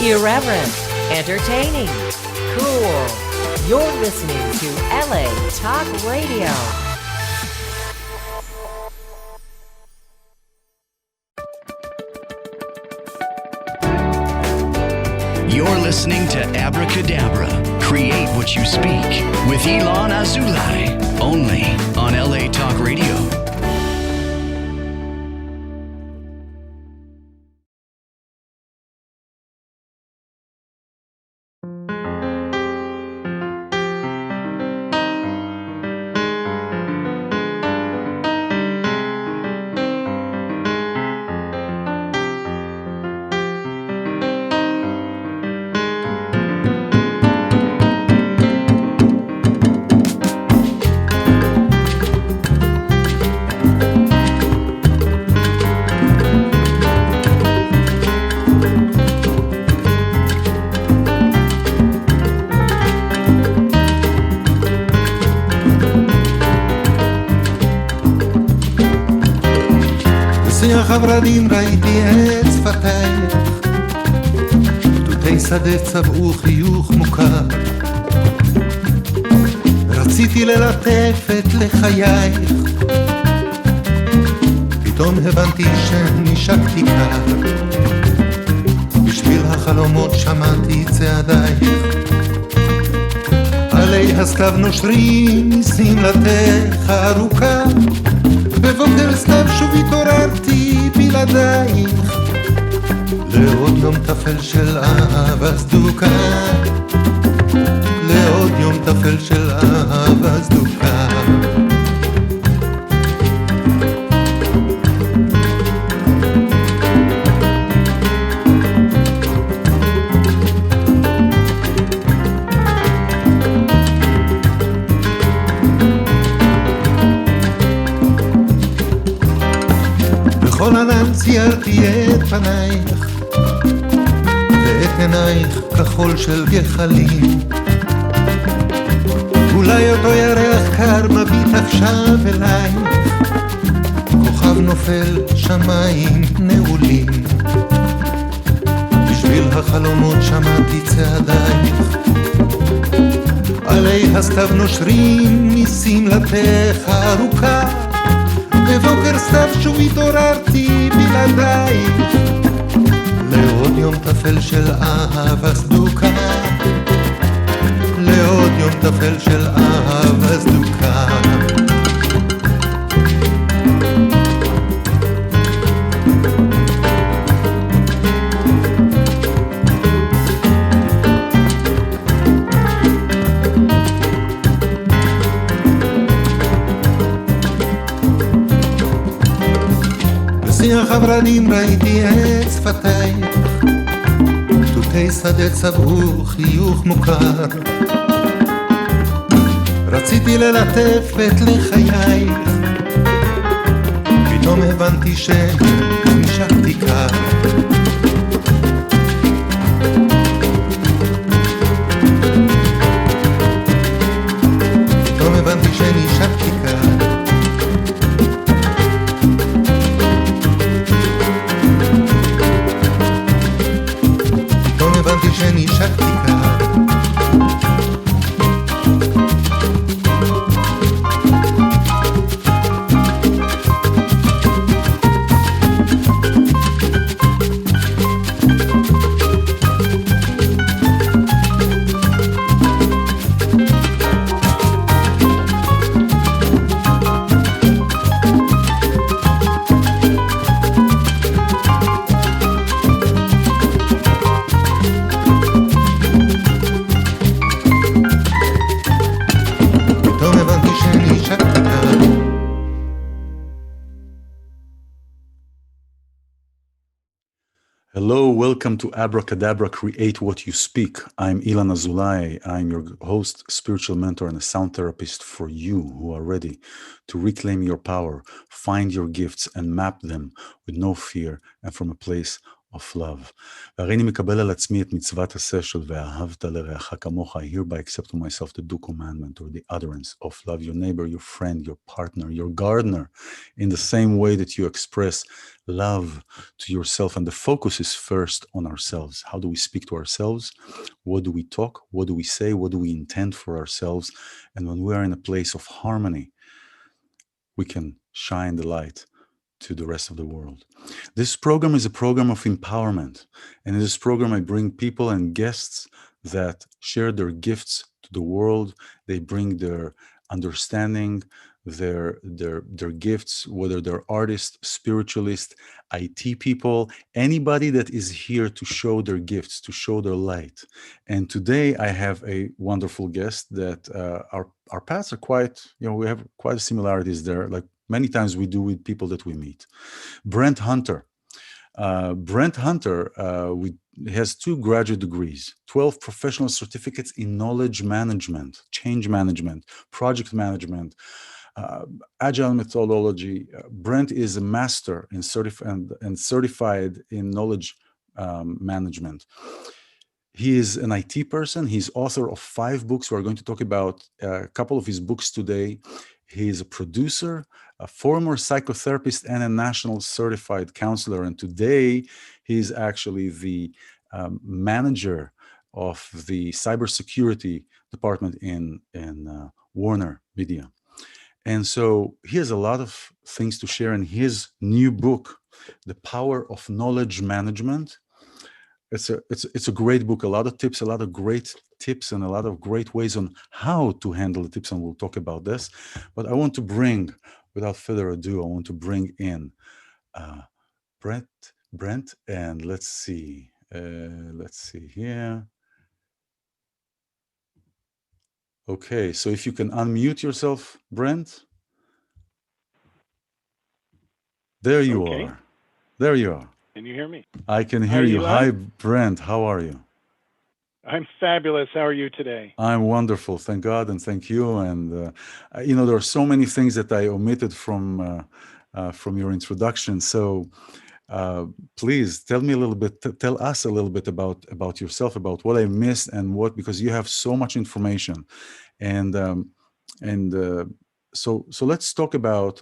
Irreverent, entertaining, cool. You're listening to LA Talk Radio. You're listening to Abracadabra, Create What You Speak, with iLan Azoulai, only on LA Talk Radio. הורדים ראיתי את שפתייך, גדודי שדה צבעו חיוך מוכר, רציתי ללטף את לחייך, פתאום הבנתי שנשקתי קר, בשביל החלומות שמעתי צעדייך, עלי הסתיו נושרים משמלתך ארוכה, בבוקר סתיו שוב התעוררתי בלעדייך, לעוד יום תפל של אהבה סדוקה, לעוד יום תפל של אהבה סדוקה. בכל ענן ציירתי את פנייך ואת עינייך כחול של גחלים, אולי אותו ירח קר מביט עכשיו אלייך, כוכב נופל שמיים נעולים, בשביל החלומות שמעתי צעדייך, עלי הסתיו נושרים משמלתך ארוכה, בבוקר סתיו שוב התעוררתי בלעדייך, לעוד יום תפל של אהבה סדוקה, לעוד יום תפל של אהבה סדוקה. בשיח הורדים ראיתי את שפתייך, גדודי שדה צבעו חיוך מוכר, רציתי ללטף את לחייך, פתאום הבנתי שנשקתי קר, פתאום הבנתי שנשקתי קר, הבנתי שנשקתי קר. Hello, welcome to Abracadabra, Create What You Speak. I'm iLan Azoulai. I'm your host, spiritual mentor, and a sound therapist for you who are ready to reclaim your power, find your gifts, and map them with no fear and from a place of love. והריני מקבל על עצמי את מצוות עשה של ואהבת לרעך כמוך. I hereby accept to myself the due commandment or the utterance of love your neighbor, your friend, your partner, your gardener, in the same way that you express love to yourself. And the focus is first on ourselves. How do we speak to ourselves? What do we talk? What do we say? What do we intend for ourselves? And when we are in a place of harmony, we can shine the light to the rest of the world. This program is a program of empowerment. And in this program, I bring people and guests that share their gifts to the world. They bring their understanding, their gifts, whether they're artists, spiritualists, IT people, anybody that is here to show their gifts, to show their light. And today I have a wonderful guest that our paths are quite, we have quite similarities there, like many times we do with people that we meet. Brent Hunter. Brent Hunter has 2 graduate degrees, 12 professional certificates in knowledge management, change management, project management, agile methodology. Brent is a master in certified in knowledge management. He is an IT person. He's author of 5 books. We're going to talk about a couple of his books today. He is a producer, a former psychotherapist, and a national certified counselor. And today, he's actually the manager of the cybersecurity department in Warner Media. And so he has a lot of things to share in his new book, The Power of Knowledge Management. It's a great book, a lot of tips, a lot of great tips, and a lot of great ways on how to handle the tips, and we'll talk about this. But I want to bring, without further ado, I want to bring in Brent, and let's see here. Okay, so if you can unmute yourself, Brent. There you are. There you are. Can you hear me? I can hear you. Hi, Brent. How are you? I'm fabulous. How are you today? I'm wonderful. Thank God and thank you. And, there are so many things that I omitted from your introduction. So please tell me a little bit, tell us a little bit about yourself, about what I missed and because you have so much information. So let's talk about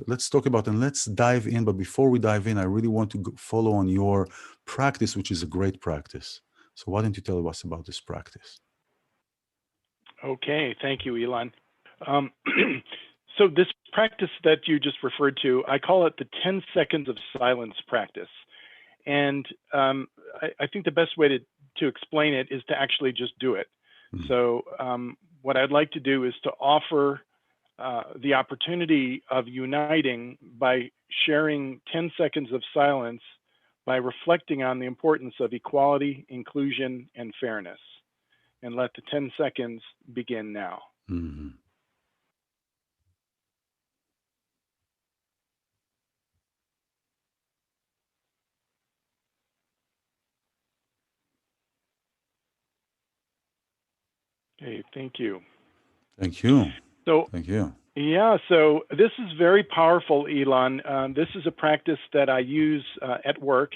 and let's dive in. But before we dive in, I really want to follow on your practice, which is a great practice. So why don't you tell us about this practice? Okay, thank you, iLan. So this practice that you just referred to, I call it the 10 seconds of silence practice. And I think the best way to explain it is to actually just do it. Mm-hmm. So what I'd like to do is to offer the opportunity of uniting by sharing 10 seconds of silence by reflecting on the importance of equality, inclusion, and fairness. And let the 10 seconds begin now. Mm-hmm. Okay, thank you. Thank you. So, thank you. Yeah, so this is very powerful, iLan. This is a practice that I use at work.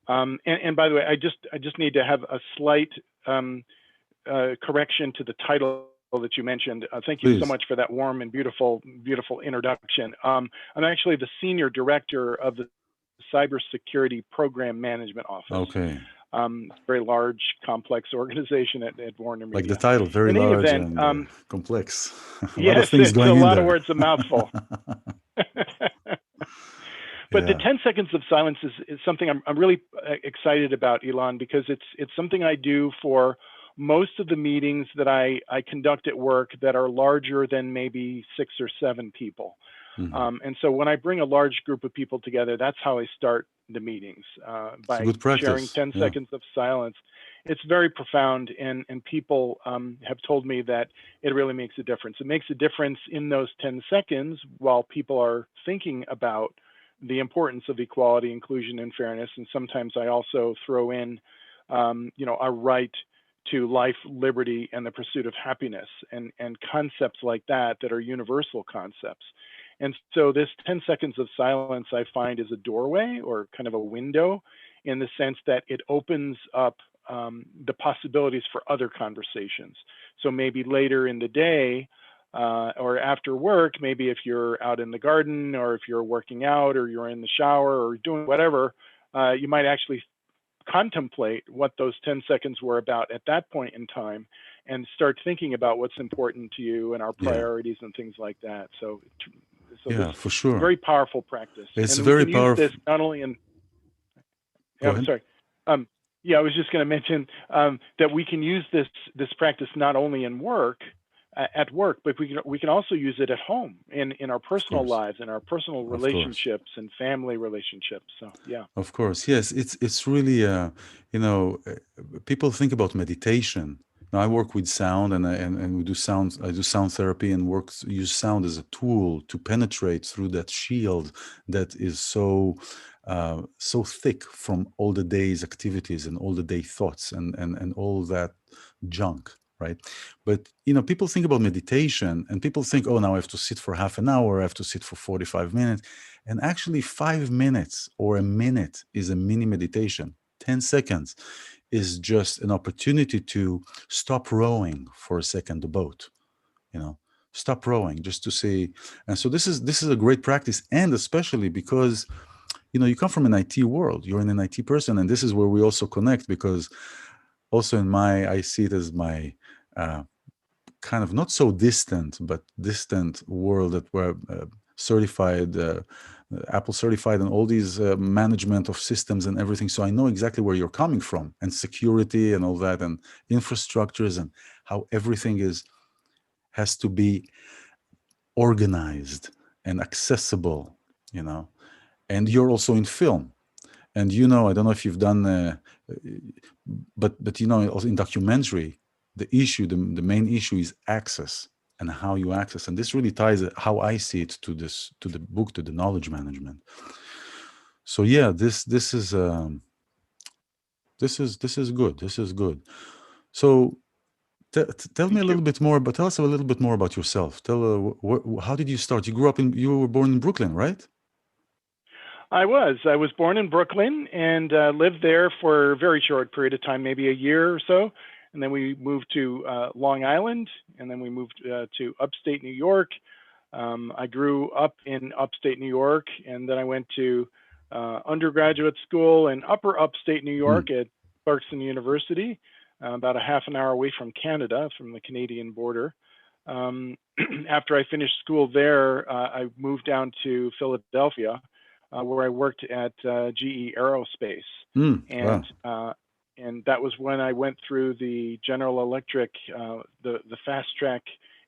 And by the way, I just need to have a slight correction to the title that you mentioned. Thank you so much for that warm and beautiful introduction. I'm actually the senior director of the Cybersecurity Program Management Office. Okay. Very large, complex organization at Warner Media. Like the title, very large and complex. A lot of things going in there. Yes, it's a lot of words, a mouthful. But the 10 seconds of silence is something I'm really excited about, iLan, because it's something I do for most of the meetings that I conduct at work that are larger than maybe 6 or 7 people. Mm-hmm. And so when I bring a large group of people together, that's how I start the meetings, by sharing 10 seconds of silence. It's very profound, and people have told me that it really makes a difference. It makes a difference in those 10 seconds while people are thinking about the importance of equality, inclusion, and fairness. And sometimes I also throw in, a right to life, liberty, and the pursuit of happiness, and concepts like that are universal concepts. And so this 10 seconds of silence, I find, is a doorway or kind of a window in the sense that it opens up the possibilities for other conversations. So maybe later in the day or after work, maybe if you're out in the garden or if you're working out or you're in the shower or doing whatever, you might actually contemplate what those 10 seconds were about at that point in time and start thinking about what's important to you and our Yeah. priorities and things like that. So Yeah, this for sure. very powerful practice. It's And we very can use this powerful. not only in, Go I'm ahead. sorry. Yeah, I was just going to mention that we can use this practice not only in work, at work, but we can also use it at home in our Of personal course. lives, in our personal Of course. relationships and family relationships. So yeah. Of course, yes. It's really people think about meditation. Now I work with sound, and we do sound. I do sound therapy and use sound as a tool to penetrate through that shield that is so thick from all the day's activities and all the day thoughts and all that junk, right? But people think about meditation, and people think, oh, now I have to sit for half an hour, I have to sit for 45 minutes. And actually, 5 minutes or a minute is a mini meditation. 10 seconds is just an opportunity to stop rowing for a second, the boat, stop rowing just to say. And so this is a great practice. And especially because, you come from an IT world, you're an IT person. And this is where we also connect, because also I see it as my kind of not so distant, but distant world that we're certified, Apple certified, and all these management of systems and everything. So I know exactly where you're coming from, and security and all that, and infrastructures, and how everything has to be organized and accessible, And you're also in film, and I don't know if you've done, but also in documentary, the main issue is access and how you access, and this really ties how I see it to the book, to the knowledge management. So yeah, this is good. This is good. So tell me Thank a you. little bit more, but tell us a little bit more about yourself. How did you start? You were born in Brooklyn, right? I was born in Brooklyn and lived there for a very short period of time, maybe a year or so. And then we moved to Long Island, and then we moved to upstate New York. I grew up in upstate New York, and then I went to undergraduate school in upper upstate New York at Clarkson University, about a half an hour away from Canada, from the Canadian border. After I finished school there, I moved down to Philadelphia, where I worked at GE Aerospace. Wow. And that was when I went through the General Electric, the fast track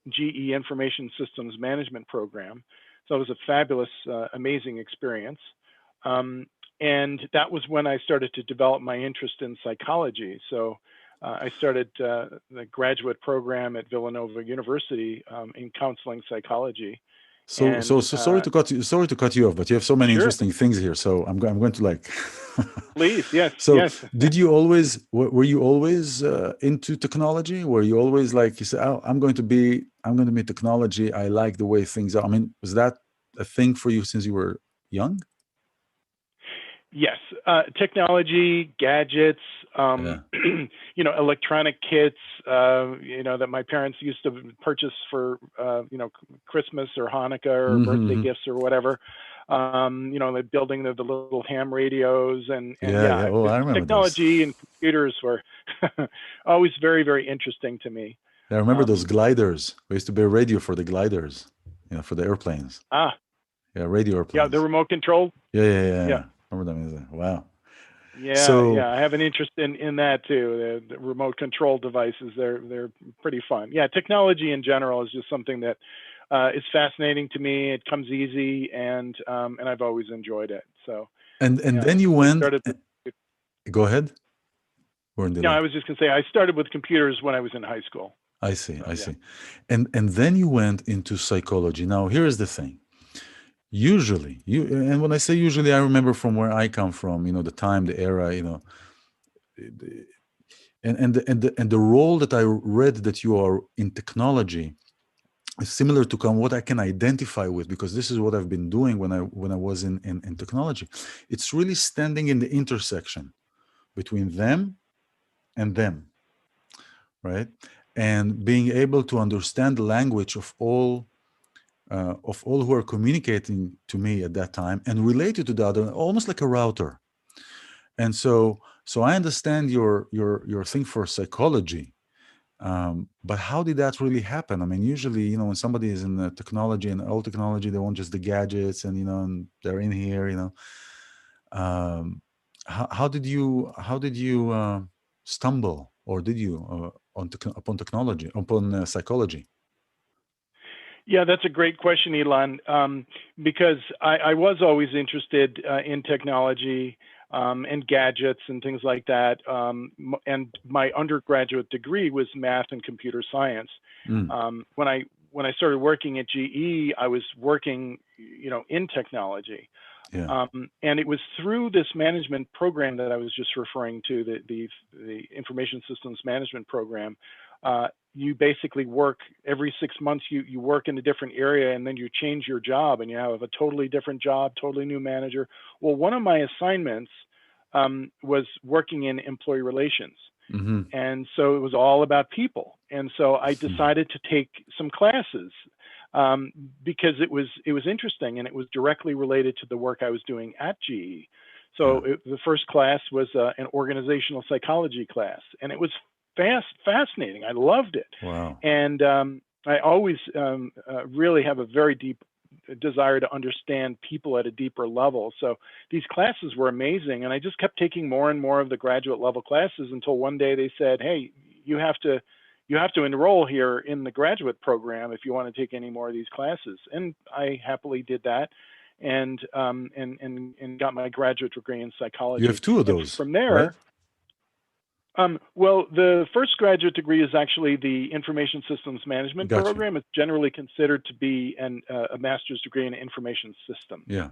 GE Information Systems Management program. So it was a fabulous, amazing experience. And that was when I started to develop my interest in psychology. So I started the graduate program at Villanova University in counseling psychology. So sorry to cut you off, but you have so many Sure. interesting things here. So I'm going to like. Please, yes. So yes. did you always were you always into technology? Were you always like, you said, oh, I'm going to be technology. I like the way things are. I mean, was that a thing for you since you were young? Yes, technology, gadgets, electronic kits, that my parents used to purchase for, Christmas or Hanukkah or birthday gifts or whatever. They're building the little ham radios and yeah. Oh, I remember technology those. and computers were always very, very interesting to me. I remember those gliders. We used to be a radio for the gliders, for the airplanes. Yeah, radio airplanes. Yeah, the remote control. Yeah. Remember them? Wow. Yeah, I have an interest in that too. The remote control devices, they're pretty fun. Yeah, technology in general is just something that is fascinating to me. It comes easy, and I've always enjoyed it. So then you went. Go ahead. No, I was just gonna say I started with computers when I was in high school. I see. And then you went into psychology. Now here's the thing. Usually, and when I say usually, I remember from where I come from, the time, the era, and the role that I read that you are in technology similar to what I can identify with, because this is what I've been doing when I was in technology. It's really standing in the intersection between them and them, right? And being able to understand the language of all who are communicating to me at that time and relate it to the other, almost like a router. And so I understand your thing for psychology. But how did that really happen? I mean, usually, when somebody is in the technology and old technology, they want just the gadgets and, and they're in here, Um, how did you stumble, or did you upon technology, upon psychology? Yeah, that's a great question, Ilan, because I was always interested in technology and gadgets and things like that. And my undergraduate degree was math and computer science. When I started working at GE, I was working, in technology. Yeah. And it was through this management program that I was just referring to, the information systems management program. You basically work every 6 months, you work in a different area, and then you change your job and you have a totally different job, totally new manager. Well, one of my assignments was working in employee relations. Mm-hmm. And so it was all about people. And so I decided to take some classes because it was interesting and it was directly related to the work I was doing at GE. So the first class was an organizational psychology class, and it was fascinating. I loved it. Wow. And I always really have a very deep desire to understand people at a deeper level. So these classes were amazing, and I just kept taking more and more of the graduate level classes until one day they said, "Hey, you have to enroll here in the graduate program if you want to take any more of these classes." And I happily did that, and got my graduate degree in psychology. You have two of those, from there, right? Well, the first graduate degree is actually the information systems management Gotcha. program. It's generally considered to be a master's degree in information systems. Yeah.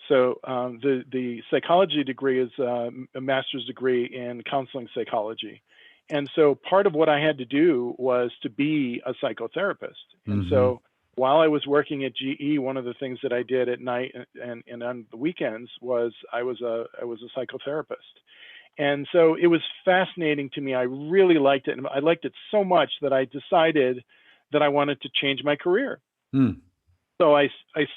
So the psychology degree is a master's degree in counseling psychology. And so part of what I had to do was to be a psychotherapist. And so while I was working at GE, one of the things that I did at night and on the weekends was I was a psychotherapist. And so it was fascinating to me. I really liked it. And I liked it so much that I decided that I wanted to change my career. So I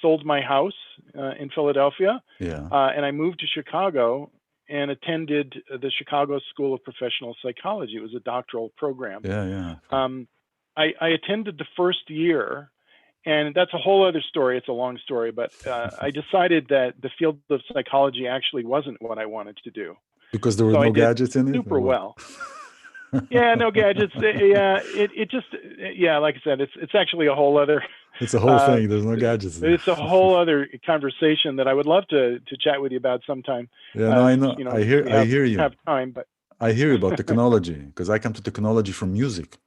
sold my house in Philadelphia, and I moved to Chicago and attended the Chicago School of Professional Psychology. It was a doctoral program. I attended the first year, and that's a whole other story. It's a long story, but I decided that the field of psychology actually wasn't what I wanted to do. Because there were no gadgets in it? Super well. Yeah, no gadgets. It just, like I said, it's actually a whole other. It's a whole thing. There's no gadgets. It's a whole other conversation that I would love to chat with you about sometime. Yeah, no, I know. I hear you. Have time, but I hear you about technology because I come to technology from music,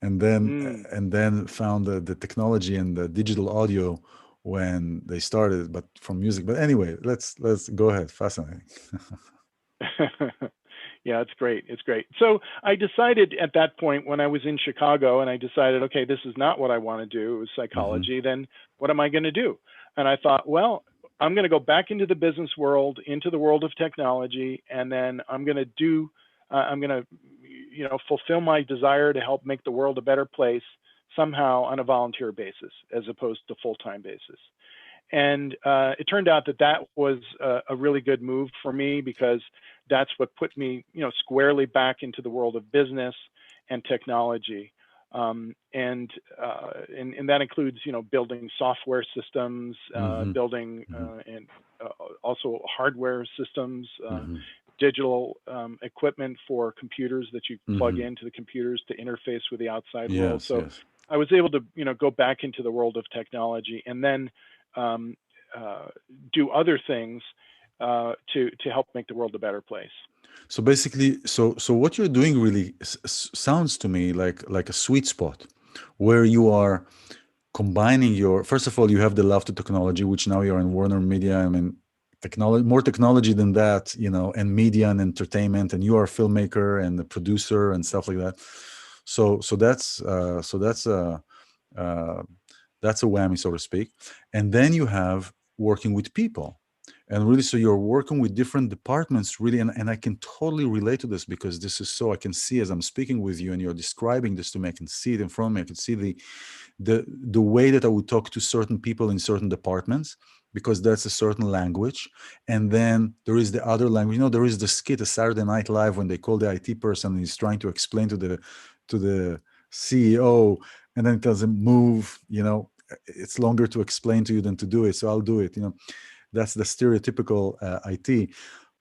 and then found the technology and the digital audio when they started, but from music. But anyway, let's go ahead. Fascinating. Yeah, it's great. It's great. So I decided at that point when I was in Chicago and I decided, okay, this is not what I want to do. It was psychology. Then what am I going to do? And I thought, well, I'm going to go back into the business world, into the world of technology. And then I'm going to fulfill my desire to help make the world a better place somehow on a volunteer basis, as opposed to full-time basis. And it turned out that was a really good move for me, because that's what put me, squarely back into the world of business and technology. And that includes, building software systems, building and also hardware systems, digital equipment for computers that you plug into the computers to interface with the outside world. So I was able to, go back into the world of technology and then do other things to help make the world a better place. So basically, so what you're doing really sounds to me like a sweet spot, where you are combining first of all, you have the love to technology, which now you're in Warner Media. I mean, more technology than that, and media and entertainment, and you are a filmmaker and a producer and stuff like that. So that's Uh, that's a whammy, so to speak. And then you have working with people. And really, so you're working with different departments, really. And I can totally relate to this because this is so, I can see as I'm speaking with you and you're describing this to me, I can see it in front of me. I can see the way that I would talk to certain people in certain departments, because that's a certain language. And then there is the other language. You know, there is the skit, a Saturday Night Live, when they call the IT person and he's trying to explain to the CEO, and then it doesn't move, you know, it's longer to explain to you than to do it. So I'll do it, you know, that's the stereotypical IT.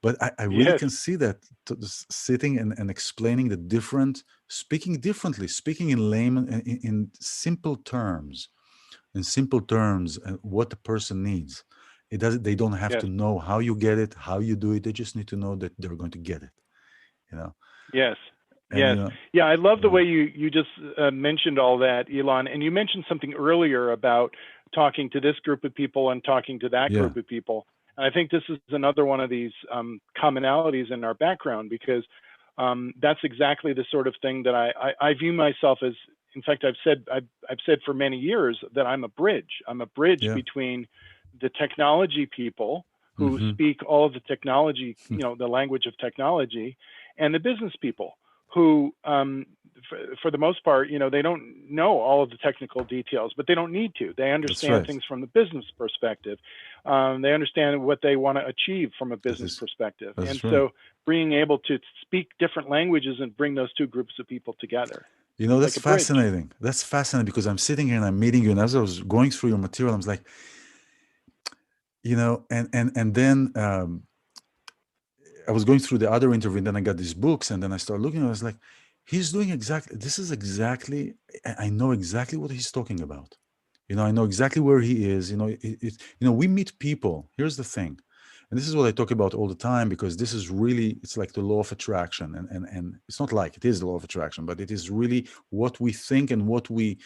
But I really Yes. can see that sitting and explaining the different, speaking differently, speaking in layman, in simple terms, what the person needs. It doesn't. They don't have Yes. to know how you get it, how you do it. They just need to know that they're going to get it. You know. Yes. And Yes. you know. Yeah, I love the Yeah. way you just mentioned all that, Ilan. And you mentioned something earlier about talking to this group of people and talking to that Yeah. group of people. And I think this is another one of these commonalities in our background, because that's exactly the sort of thing that I view myself as. In fact, I've said for many years that I'm a bridge. I'm a bridge Yeah. between the technology people who Mm-hmm. speak all of the technology, the language of technology, and the business people who, for the most part, they don't know all of the technical details, but they don't need to. They That's understand right. things from the business perspective. They understand what they want to achieve from a business That's perspective. And right. so being able to speak different languages and bring those two groups of people together, You know, that's like a bridge. fascinating. That's fascinating because I'm sitting here and I'm meeting you, and as I was going through your material, I was like, and then I was going through the other interview, and then I got these books, and then I started looking, and I was like, he's doing exactly, this is exactly, I know exactly what he's talking about. I know exactly where he is. We meet people. Here's the thing. And this is what I talk about all the time, because this is really, it's like the law of attraction. And it's not like it is the law of attraction, but it is really what we think and what we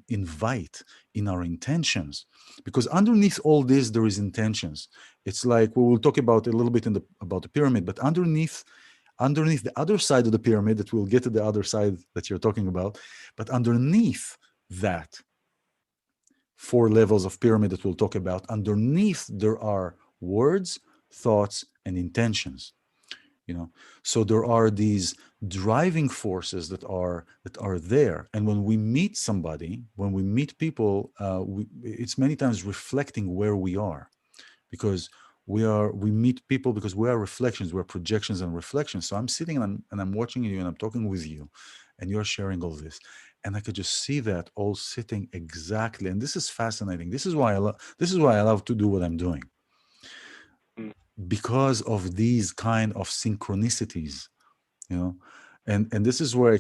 invite in our intentions. Because underneath all this, there is intentions. It's like, we will talk about a little bit about the pyramid, but underneath the other side of the pyramid, that we'll get to the other side that you're talking about, but underneath that 4 levels of pyramid that we'll talk about, underneath there are words, thoughts, and intentions. So there are these driving forces that are there. And when we meet somebody, when we meet people, it's many times reflecting where we are, because we meet people because we are reflections, we're projections and reflections. So I'm sitting and I'm watching you and I'm talking with you, and you're sharing all this, and I could just see that all sitting exactly. And this is fascinating. This is why I love to do what I'm doing, because of these kind of synchronicities, and this is where I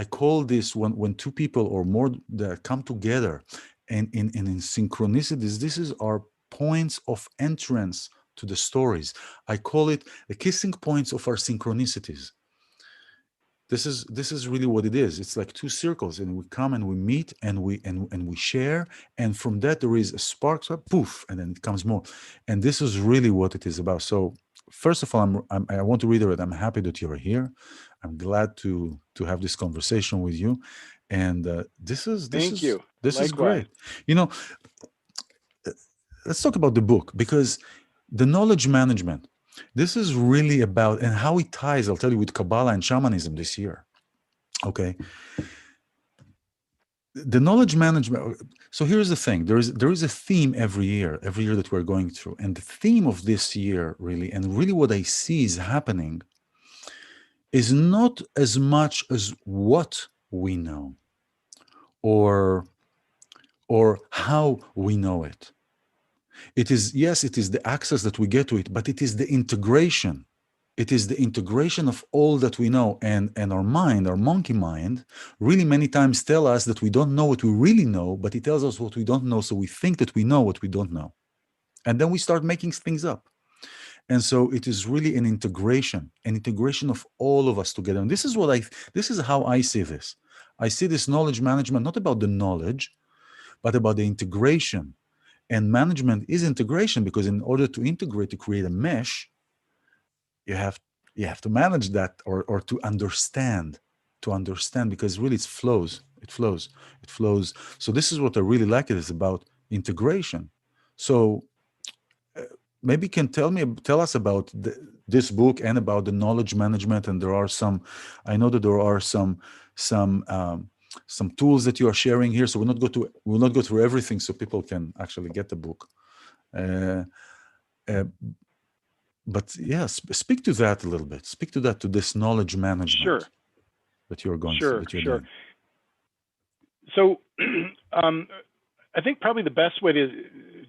call this, when two people or more that come together, and in synchronicities, this is our points of entrance to the stories. I call it the kissing points of our synchronicities. This is really what it is. It's like two circles, and we come and we meet and we share, and from that there is a spark, so poof, and then it comes more. And this is really what it is about. So first of all, I want to reiterate, I'm happy that you're here. I'm glad to have this conversation with you, and Thank you. this is Likewise. great. Let's talk about the book, because the knowledge management, this is really about, and how it ties, I'll tell you, with Kabbalah and shamanism this year. Okay. The knowledge management. So here's the thing. There is a theme every year that we're going through. And the theme of this year, really, and really what I see is happening, is not as much as what we know or how we know it. It is the access that we get to it, but it is the integration. It is the integration of all that we know. And our mind, our monkey mind, really many times tell us that we don't know what we really know, but it tells us what we don't know. So we think that we know what we don't know. And then we start making things up. And so it is really an integration of all of us together. And this is how I see this. I see this knowledge management, not about the knowledge, but about the integration. And management is integration, because in order to integrate, to create a mesh, you have to manage that, or to understand, because really it flows. It flows. It flows. So this is what I really like. It is about integration. So maybe you can tell us about this book and about the knowledge management. And there are some, I know that there are some tools that you are sharing here. So we'll not go through everything, so people can actually get the book. But yes, speak to that a little bit. Speak to that, to this knowledge management. Sure. That you're going Sure, that you're sure. doing. So I think probably the best way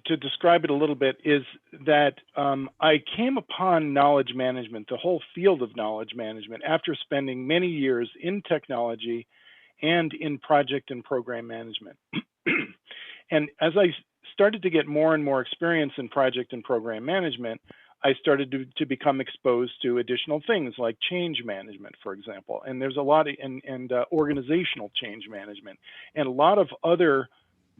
to describe it a little bit is that I came upon knowledge management, the whole field of knowledge management, after spending many years in technology and in project and program management. And as I started to get more and more experience in project and program management, I started to become exposed to additional things like change management, for example. And there's a lot of, and organizational change management, and a lot of other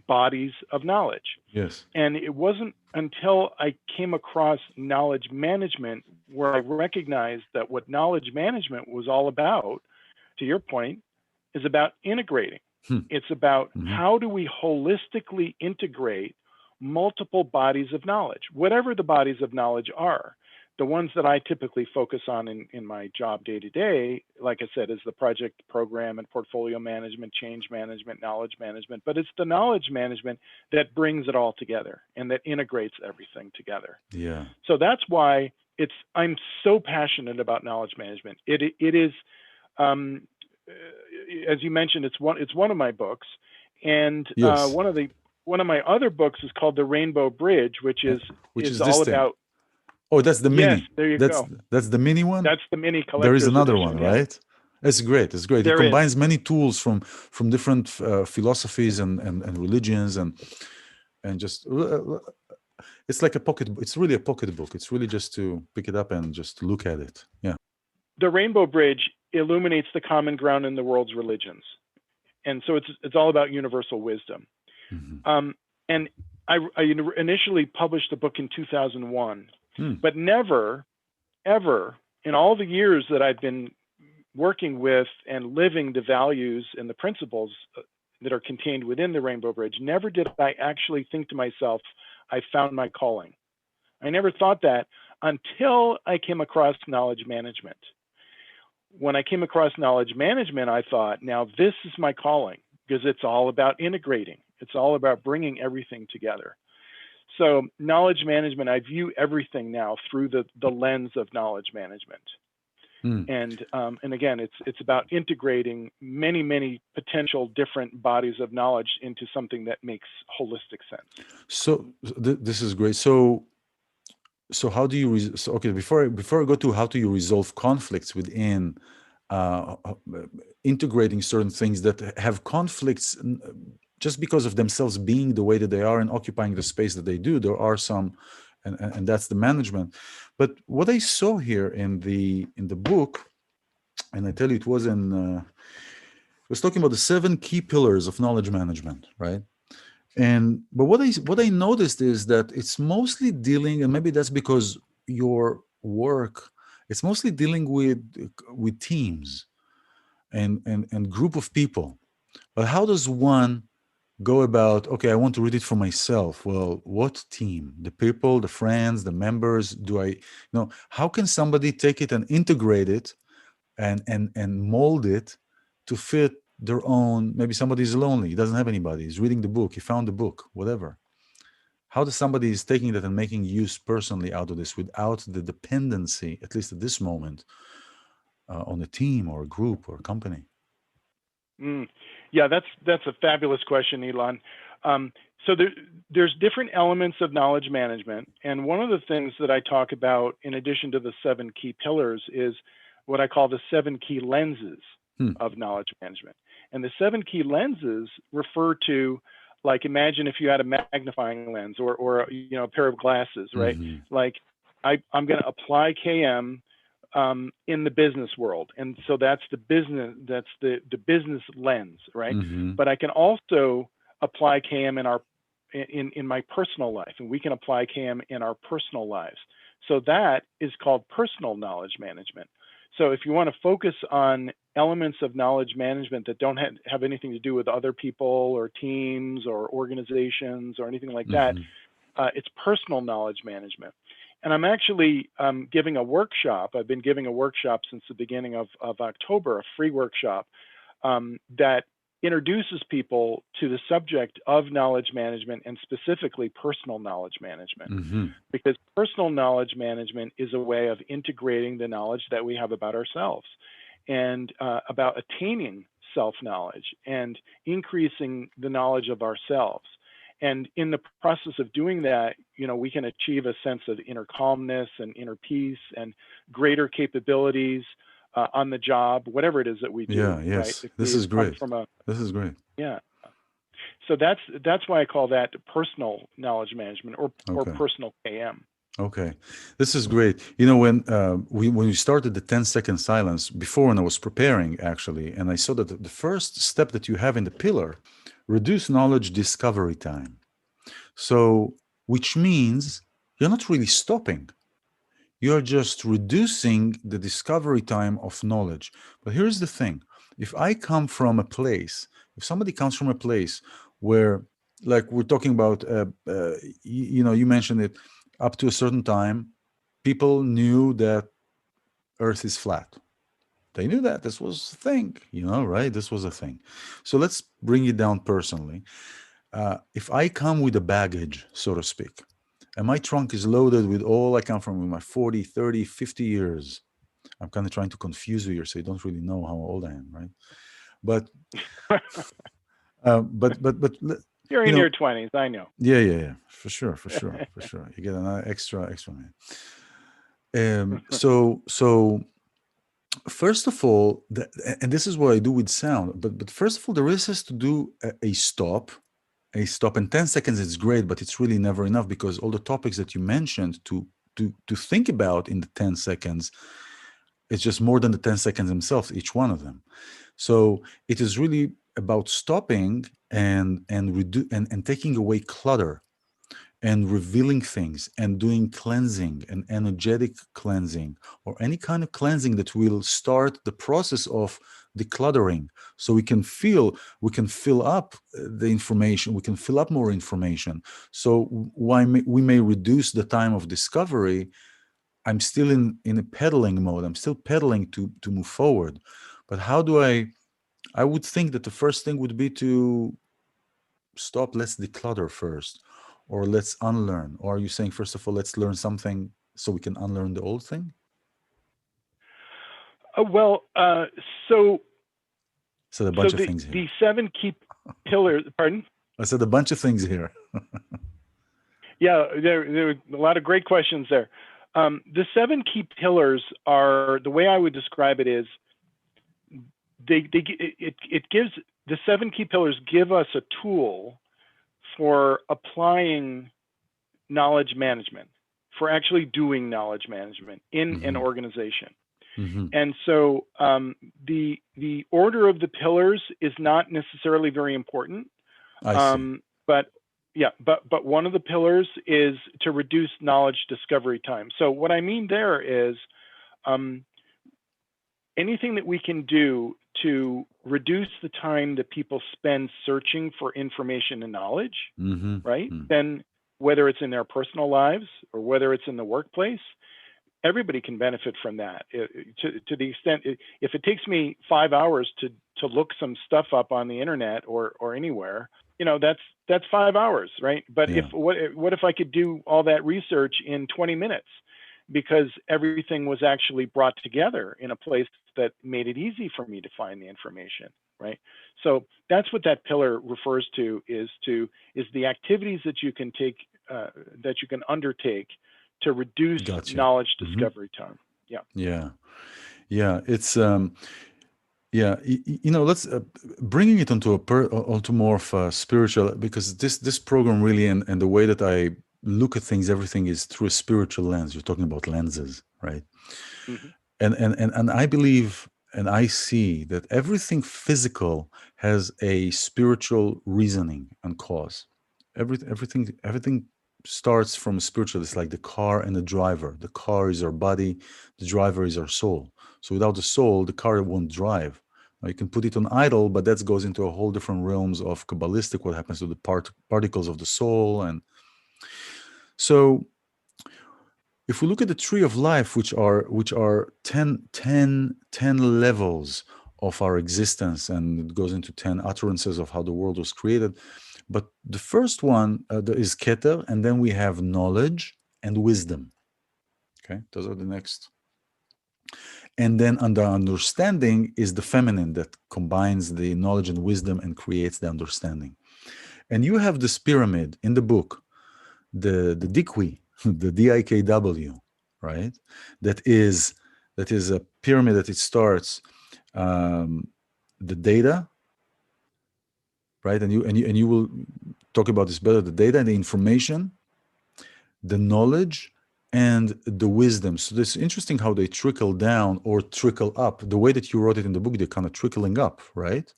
bodies of knowledge. Yes. And it wasn't until I came across knowledge management where I recognized that what knowledge management was all about, to your point, is about integrating. It's about how do we holistically integrate multiple bodies of knowledge, whatever the bodies of knowledge are. The ones that I typically focus on in my job day to day, like I said, is the project, program, and portfolio management, change management, knowledge management. But it's the knowledge management that brings it all together and that integrates everything together. Yeah. So that's why I'm so passionate about knowledge management. It is, as you mentioned, it's one of my books, and yes. one of my other books is called The Rainbow Bridge, which is all about. Oh, that's the mini. Yes, there you go. That's the mini one? That's the mini collector's There is another edition, one, yeah. right? It's great. It's great. It combines many tools from different philosophies and religions and just it's like a pocket. It's really a pocket book. It's really just to pick it up and just look at it. Yeah. The Rainbow Bridge illuminates the common ground in the world's religions, and so it's all about universal wisdom. And I initially published the book in 2001. But never, ever, in all the years that I've been working with and living the values and the principles that are contained within the Rainbow Bridge, never did I actually think to myself, I found my calling. I never thought that until I came across knowledge management. When I came across knowledge management, I thought, now this is my calling, because it's all about integrating. It's all about bringing everything together. So knowledge management, I view everything now through the lens of knowledge management. And again, it's about integrating many potential different bodies of knowledge into something that makes holistic sense. So this is great. So how do you okay, before I go to how do you resolve conflicts within integrating certain things that have conflicts just because of themselves being the way that they are and occupying the space that they do, there are some, and that's the management. But what I saw here in the book, and I tell you, it was talking about the 7 key pillars of knowledge management, right? But what I noticed is that it's mostly dealing, and maybe that's because your work, it's mostly dealing with teams and group of people. But how does one go about, okay, I want to read it for myself. Well, what team? The people, the friends, the members? How can somebody take it and integrate it and mold it to fit their own? Maybe somebody's lonely, he doesn't have anybody, he's reading the book, he found the book, whatever. How does somebody is taking that and making use personally out of this without the dependency, at least at this moment, on a team or a group or a company? Yeah, that's a fabulous question, iLan. So there's different elements of knowledge management, and one of the things that I talk about, in addition to the 7 key pillars, is what I call the 7 key lenses of knowledge management. And the 7 key lenses refer to, like, imagine if you had a magnifying lens or a pair of glasses, right? Like, I'm going to apply KM in the business world, and so that's the business lens, right? But I can also apply KM in my personal life, and we can apply KM in our personal lives. So that is called personal knowledge management. So if you want to focus on elements of knowledge management that don't have anything to do with other people or teams or organizations or anything like that. It's personal knowledge management. And I'm actually giving a workshop. I've been giving a workshop since the beginning of October, a free workshop that introduces people to the subject of knowledge management, and specifically personal knowledge management. Because personal knowledge management is a way of integrating the knowledge that we have about ourselves and about attaining self-knowledge and increasing the knowledge of ourselves. And in the process of doing that, we can achieve a sense of inner calmness and inner peace and greater capabilities on the job, whatever it is that we do. Yeah, yes. Right? This is great. This is great. Yeah. So that's why I call that personal knowledge management or personal KM. Okay, this is great. When we started the 10-second silence before, when I was preparing actually, and I saw that the first step that you have in the pillar, reduce knowledge discovery time. So, which means you're not really stopping. You're just reducing the discovery time of knowledge. But here's the thing. If somebody comes from a place where, like we're talking about, you mentioned it, up to a certain time, people knew that Earth is flat. They knew that. This was a thing, right? This was a thing. So let's bring it down personally. If I come with a baggage, so to speak, and my trunk is loaded with all I come from with my 40, 30, 50 years, I'm kind of trying to confuse you here so you don't really know how old I am, right? But, you're in your 20s, I know. Yeah, for sure. You get an extra man. So first of all, and this is what I do with sound, but first of all, there is to do a stop, and 10 seconds is great, but it's really never enough, because all the topics that you mentioned to think about in the 10 seconds, it's just more than the 10 seconds themselves, each one of them. So it is really about stopping and taking away clutter and revealing things and doing cleansing and energetic cleansing, or any kind of cleansing that will start the process of decluttering, so we can fill up the information, we can fill up more information. So we may reduce the time of discovery. I'm still in a pedaling mode. I'm still pedaling to move forward. But how do I would think that the first thing would be to stop, let's declutter first, or let's unlearn. Or are you saying, first of all, let's learn something so we can unlearn the old thing? Said a bunch of things here. The 7 key pillars, pardon? I said a bunch of things here. Yeah, there were a lot of great questions there. The 7 key pillars are, the way I would describe it is, it gives, the 7 key pillars give us a tool for applying knowledge management, for actually doing knowledge management in an organization. And so the order of the pillars is not necessarily very important. But one of the pillars is to reduce knowledge discovery time. So what I mean there is anything that we can do to reduce the time that people spend searching for information and knowledge, right? Then whether it's in their personal lives or whether it's in the workplace, everybody can benefit from that. To the extent, if it takes me 5 hours to look some stuff up on the internet or anywhere, that's 5 hours, right? But what if I could do all that research in 20 minutes? Because everything was actually brought together in a place that made it easy for me to find the information, right? So that's what that pillar refers to, is the activities that you can take, that you can undertake to reduce knowledge discovery time. It's let's bringing it onto more of a spiritual, because this program really, and the way that I look at things, everything is through a spiritual lens. You're talking about lenses, right? And I believe, and I see that everything physical has a spiritual reasoning and cause. Everything starts from spiritual. It's like the car and the driver. The car is our body, the driver is our soul. So without the soul, the car won't drive. Now, you can put it on idle, but that goes into a whole different realms of Kabbalistic, what happens to the particles of the soul. And so if we look at the tree of life, which are 10 levels of our existence, and it goes into 10 utterances of how the world was created. But the first one is Keter, and then we have knowledge and wisdom. Okay, those are the next. And then under understanding is the feminine that combines the knowledge and wisdom and creates the understanding. And you have this pyramid in the book, the Dikwi, the DIKW, right? That is a pyramid that it starts the data, right? And you will talk about this better, the data and the information, the knowledge, and the wisdom. So it's interesting how they trickle down or trickle up. The way that you wrote it in the book, they're kind of trickling up, right?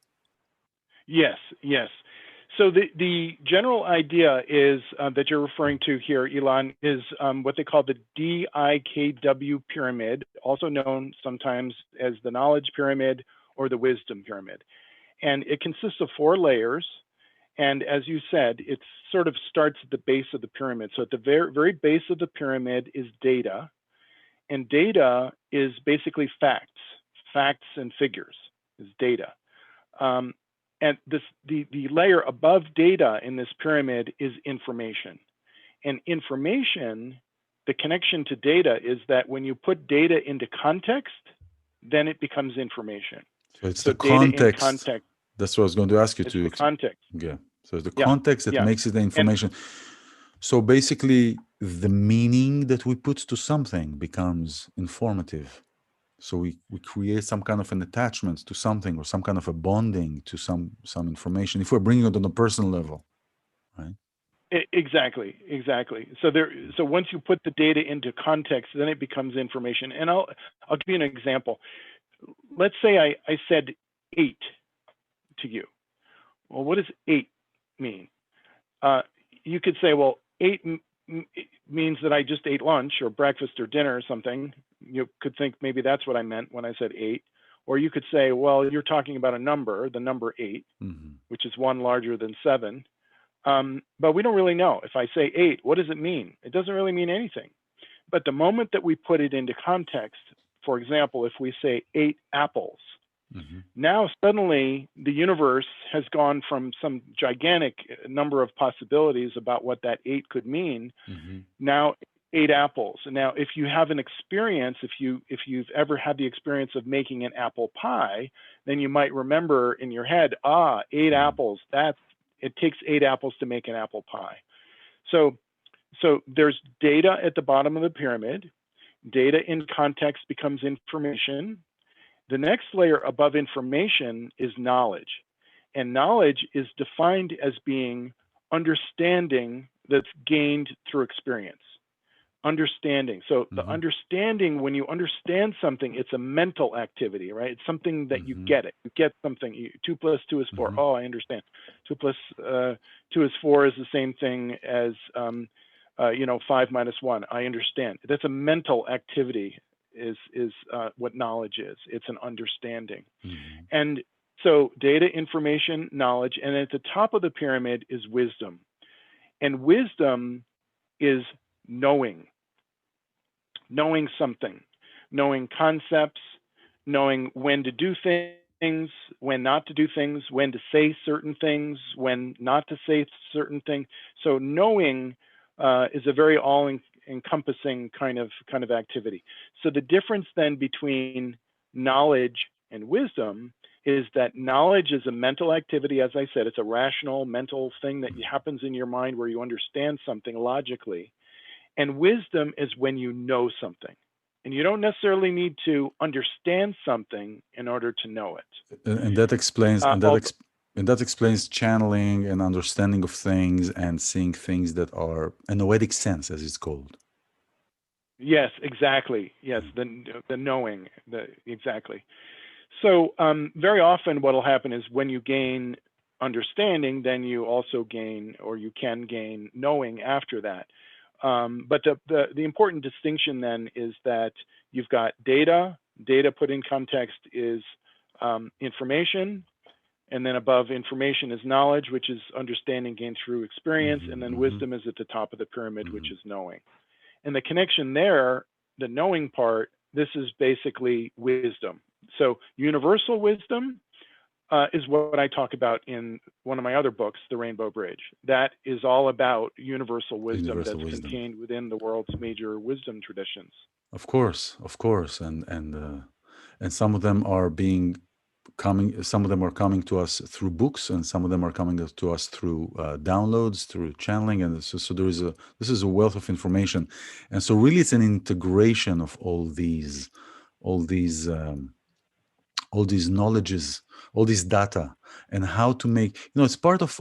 Yes, yes. So the general idea is that you're referring to here, iLan, is what they call the DIKW pyramid, also known sometimes as the knowledge pyramid or the wisdom pyramid. And it consists of 4 layers. And as you said, it sort of starts at the base of the pyramid. So at the very, very base of the pyramid is data. And data is basically facts and figures is data. And the layer above data in this pyramid is information. And information, the connection to data is that when you put data into context, then it becomes information. So it's the context. That's what I was going to ask you it's to. The context. Yeah. So it's the context that makes it the information. And, so basically, the meaning that we put to something becomes informative. So we create some kind of an attachment to something or some kind of a bonding to some information if we're bringing it on a personal level, right? Exactly. So once you put the data into context, then it becomes information. And I'll give you an example. Let's say I said 8 to you. Well, what does 8 mean? You could say, well, 8 means that I just ate lunch or breakfast or dinner or something. You could think maybe that's what I meant when I said 8. Or you could say, well, you're talking about a number, the number 8, which is 1 larger than 7. But we don't really know. If I say 8, what does it mean? It doesn't really mean anything. But the moment that we put it into context, for example, if we say 8 apples, now suddenly the universe has gone from some gigantic number of possibilities about what that 8 could mean. Now 8 apples. And now if you have an experience, if you've ever had the experience of making an apple pie, then you might remember in your head, 8 apples, it takes 8 apples to make an apple pie. So there's data at the bottom of the pyramid. Data in context becomes information. The next layer above information is knowledge. And knowledge is defined as being understanding that's gained through experience. Understanding. So the understanding, when you understand something, it's a mental activity, right? It's something that you get it. You get something. 2 plus 2 is 4. Oh, I understand. 2 plus 2 is 4 is the same thing as 5 minus 1. I understand. That's a mental activity. Is what knowledge is. It's an understanding. And so data, information, knowledge, and at the top of the pyramid is wisdom. And wisdom is knowing something, knowing concepts, knowing when to do things, when not to do things, when to say certain things, when not to say certain things. So knowing is a very all-encompassing kind of activity. So the difference then between knowledge and wisdom is that knowledge is a mental activity. As I said, it's a rational mental thing that happens in your mind where you understand something logically. And wisdom is when you know something. And you don't necessarily need to understand something in order to know it. And that explains that explains channeling and understanding of things and seeing things that are a noetic sense, as it's called. Yes, exactly. Yes, the knowing, exactly. So very often what will happen is when you gain understanding, then you also gain, or you can gain knowing after that. But the important distinction then is that you've got data. Data put in context is information, and then above information is knowledge, which is understanding gained through experience, and then wisdom is at the top of the pyramid, which is knowing. And the connection there, the knowing part, this is basically wisdom. So universal wisdom is what I talk about in one of my other books, The Rainbow Bridge. That is all about universal wisdom that's contained within the world's major wisdom traditions. Of course, and some of them are some of them are coming to us through books, and some of them are coming to us through downloads, through channeling, and so this is a wealth of information, and so really it's an integration of all these knowledges, all these data, and how to make, it's part of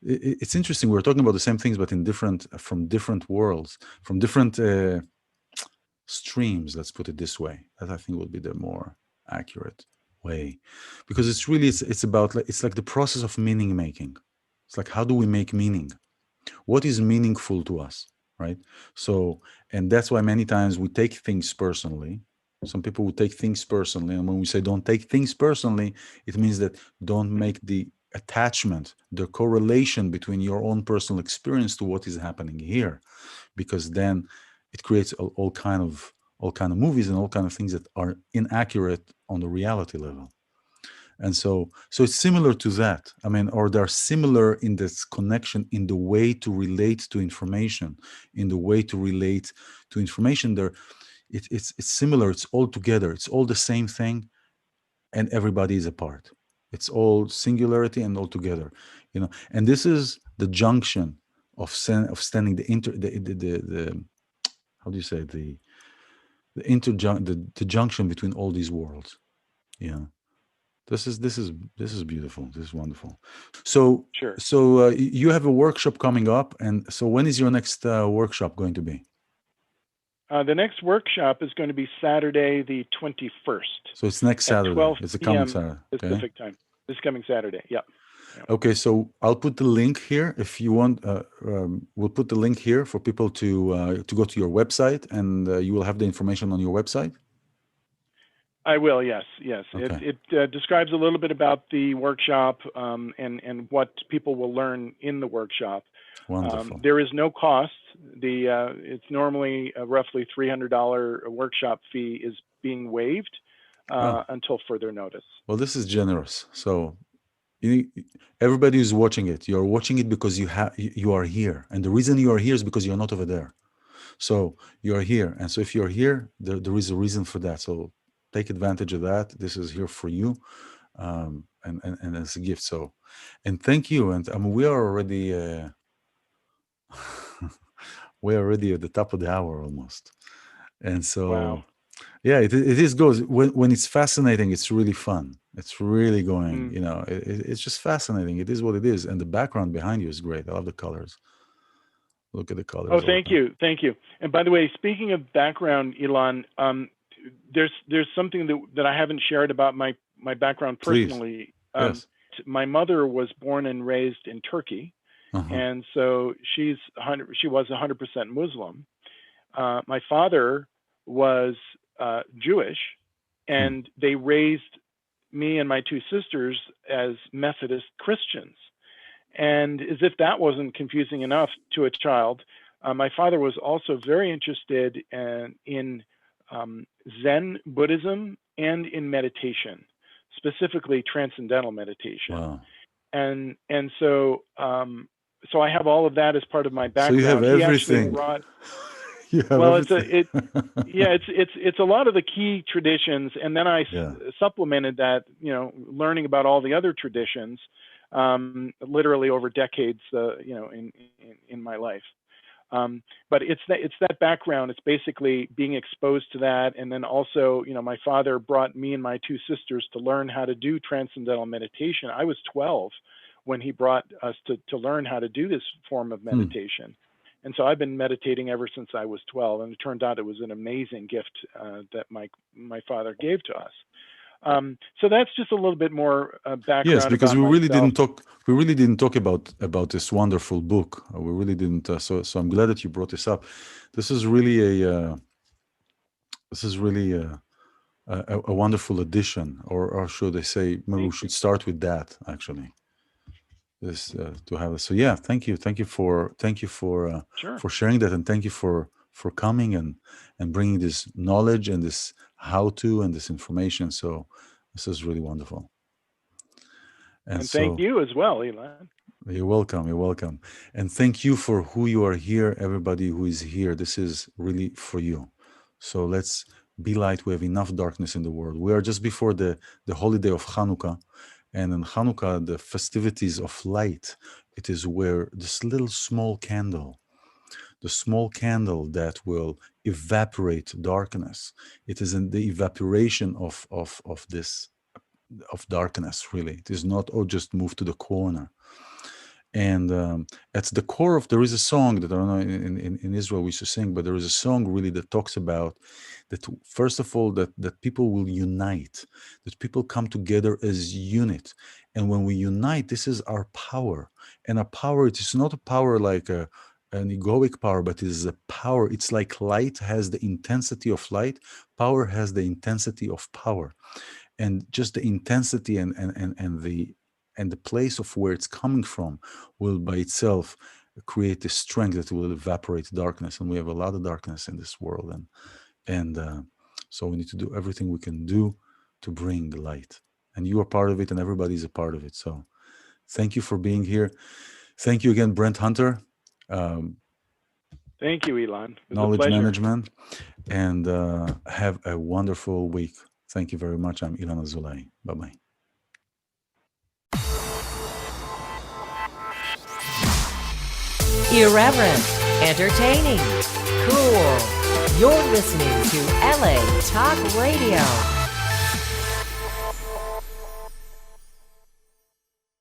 it's interesting. We're talking about the same things, but from different worlds, from different streams. Let's put it this way. That I think would be the more accurate way, because it's really it's like the process of meaning making. It's like, how do we make meaning? What is meaningful to us, right? So, and that's why many times we take things personally. Some people will take things personally, and when we say don't take things personally, it means that don't make the attachment, the correlation between your own personal experience to what is happening here, because then it creates all kind of movies and all kind of things that are inaccurate on the reality level. And so it's similar to that. I mean, or they're similar in this connection, in the way to relate to information, It's similar. It's all together. It's all the same thing, and everybody is a part. It's all singularity and all together, And this is the junction of standing the how do you say, the junction between all these worlds. This is beautiful. This is wonderful. So sure. So you have a workshop coming up, and so when is your next workshop going to be? The next workshop is going to be Saturday, the 21st. So it's next Saturday. 12 it's a coming Saturday. Pacific time. This coming Saturday. Yeah. Okay, so I'll put the link here if you want. We'll put the link here for people to go to your website, and you will have the information on your website. I will. Yes. Okay. It describes a little bit about the workshop and what people will learn in the workshop. Wonderful. There is no cost. It's normally a roughly $300 workshop fee is being waived until further notice. Well, this is generous. So everybody who's watching it, you're watching it because you are here, and the reason you are here is because you're not over there. So you are here, and so if you're here, there is a reason for that. So take advantage of that. This is here for you, and as a gift. So, and thank you. And I mean, we are already we're already at the top of the hour almost, and so. Wow. Yeah, it is goes when it's fascinating. It's really fun. It's really going. It's just fascinating. It is what it is, and the background behind you is great. I love the colors. Look at the colors. Oh, thank you. And by the way, speaking of background, iLan, there's something that I haven't shared about my background personally. Yes. My mother was born and raised in Turkey, and so she was 100% Muslim. My father was Jewish, and they raised me and my two sisters as Methodist Christians. And as if that wasn't confusing enough to a child, my father was also very interested in Zen Buddhism and in meditation, specifically transcendental meditation. Wow. And so I have all of that as part of my background. So you have everything. It's a lot of the key traditions, and then I supplemented that, learning about all the other traditions, literally over decades, in my life. But it's that background. It's basically being exposed to that, and then also, my father brought me and my two sisters to learn how to do transcendental meditation. I was 12 when he brought us to learn how to do this form of meditation. And so I've been meditating ever since I was 12, and it turned out it was an amazing gift that my father gave to us. So that's just a little bit more background. Yes, because we really myself. didn't talk about this wonderful book. We really didn't. So I'm glad that you brought this up. This is really a wonderful addition, or should I say, maybe we should start with that actually. This to have. So yeah, thank you Sure. for sharing that, and thank you for coming and bringing this knowledge and this how to and this information. So this is really wonderful. And thank you as well, iLan. You're welcome. You're welcome. And thank you for who you are here, everybody who is here. This is really for you. So let's be light. We have enough darkness in the world. We are just before the holiday of Hanukkah. And in Hanukkah, the festivities of light, it is where this little small candle, the small candle that will evaporate darkness. It is in the evaporation of this, of darkness, really. It is not, oh, just move to the corner. And at the core of, there is a song that I don't know in Israel we used to sing, but there is a song really that talks about that, first of all, that people will unite, that people come together as unit. And when we unite, this is our power. And our power, it is not a power like an egoic power, but it is a power. It's like light has the intensity of light. Power has the intensity of power. And just the intensity and the place of where it's coming from will by itself create the strength that will evaporate darkness. And we have a lot of darkness in this world. And so we need to do everything we can do to bring the light. And you are part of it, and everybody's a part of it. So thank you for being here. Thank you again, Brent Hunter. Thank you, iLan. Knowledge management. And have a wonderful week. Thank you very much. I'm iLan Azoulai. Bye-bye. Irreverent, entertaining, cool. You're listening to LA Talk Radio.